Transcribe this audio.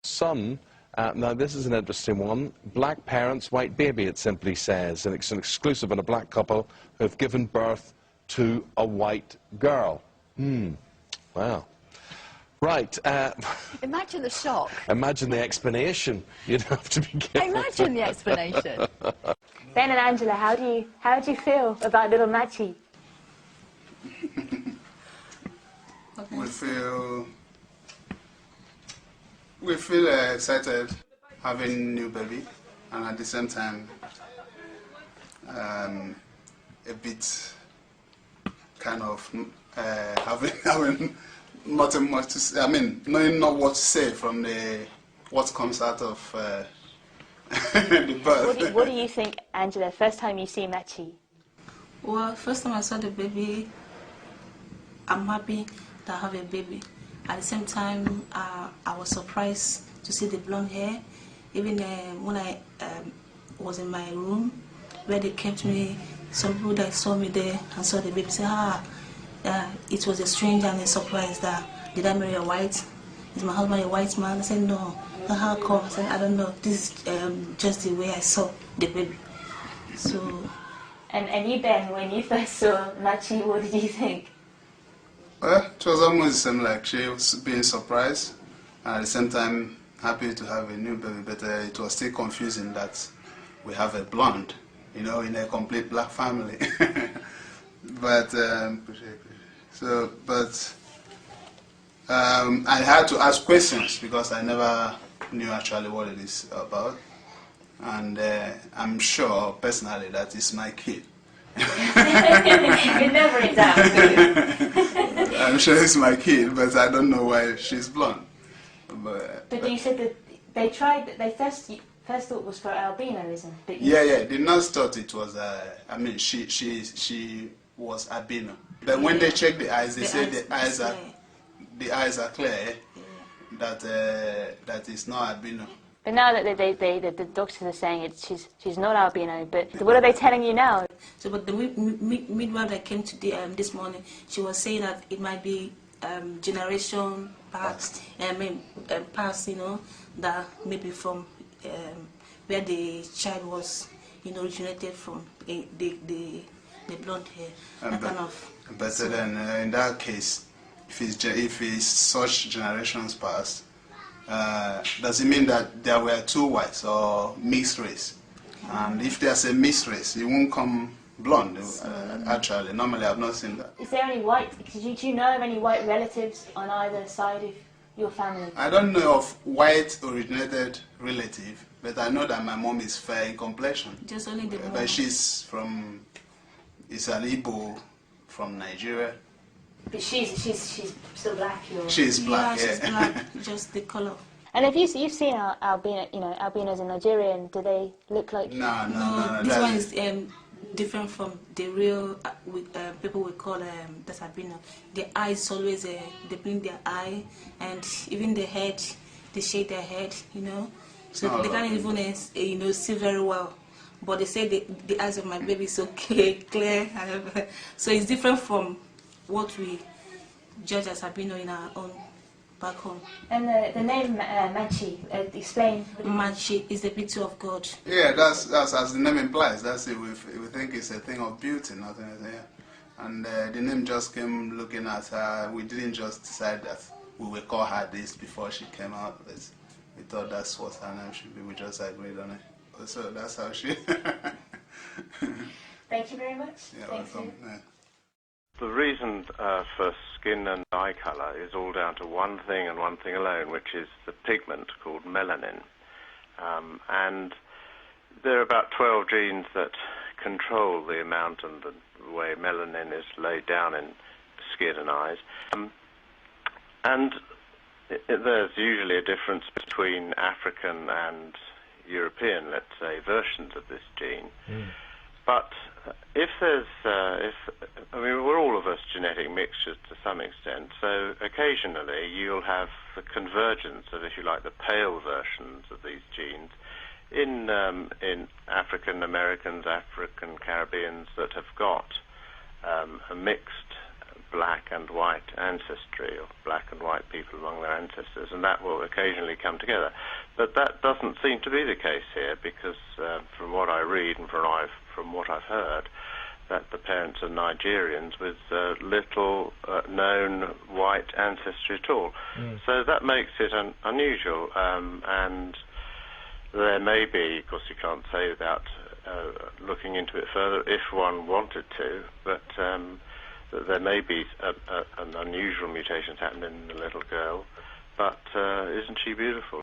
Son, now this is an interesting one. Black parents, white baby, it simply says. And it's an exclusive on a black couple who have given birth to a white girl. Wow. Right. Imagine the shock. Imagine the explanation you'd have to be given. Imagine the explanation. Ben and Angela, how do you feel about little Machi? We feel excited having new baby, and at the same time a bit kind of having nothing much to say. I mean, knowing not what to say from what comes out of the birth. What do you think, Angela? First time you see Machi? Well, first time I saw the baby, I'm happy to have a baby. At the same time, I was surprised to see the blonde hair. Even when I was in my room, where they kept me, some people that saw me there and saw the baby say, it was a strange and a surprise that, did I marry a white? Is my husband a white man? I said, no. How come? I said, I don't know. This is just the way I saw the baby. So. And you, Ben, when you first saw Machi, what did you think? Well, it was almost the same, like she was being surprised, and at the same time happy to have a new baby, but it was still confusing that we have a blonde, you know, in a complete black family. But I had to ask questions because I never knew actually what it is about, and I'm sure personally that it's my kid. You're never in doubt. I'm sure it's my kid, but I don't know why she's blonde. But you said that they first thought it was for albinism. Yeah, the nurse thought it was, I mean, she was albino. But when they checked the eyes, they said the eyes are clear, that it's not albino. But now that the doctors are saying she's not albino, but what are they telling you now? So, but the midwife that came to this morning, she was saying that it might be generation past. I mean, past, you know, that maybe from where the child was, you know, originated from, the blonde hair. But then in that case, if it's such generations past, does it mean that there were two whites or mixed race? And if there's a mixed race, it won't come blonde. Actually, normally I've not seen that. Is there any white? Do you know of any white relatives on either side of your family? I don't know of white originated relative, but I know that my mom is fair in complexion. Just only the mom. But she's it's an Igbo from Nigeria. But she's still black. She's black, yeah. She's black, just the color. And have you've seen albinos in Nigeria, and do they look like? No. This one is different from the real people we call that's albino. The eyes always they blink their eye, and even the head, they shade their head, you know. So they can't even see very well. But they say the eyes of my baby is okay, clear. So it's different from what we judge as albino in our own back home. And the name Machi, explain. Machi is the beauty of God. Yeah, that's as the name implies. That's it. We think it's a thing of beauty, nothing else. Yeah. And the name just came looking at her. We didn't just decide that we will call her this before she came out. But we thought that's what her name should be. We just agreed on it. So that's how she. Thank you very much. Yeah, thanks. welcome. Yeah. The reason for skin and eye colour is all down to one thing and one thing alone, which is the pigment called melanin. And there are about 12 genes that control the amount and the way melanin is laid down in skin and eyes. And there's usually a difference between African and European, let's say, versions of this gene. But if there's, we're all of us genetic mixtures to some extent, so occasionally you'll have the convergence of, if you like, the pale versions of these genes in African Americans, African Caribbeans that have got a mixed black and white ancestry, or black and white people among their ancestors, and that will occasionally come together. But that doesn't seem to be the case here, because from what I read and from what I've heard, that the parents are Nigerians with little known white ancestry at all. So that makes it unusual, and there may be, of course you can't say without looking into it further if one wanted to, but that there may be an unusual mutation happening in the little girl, but isn't she beautiful?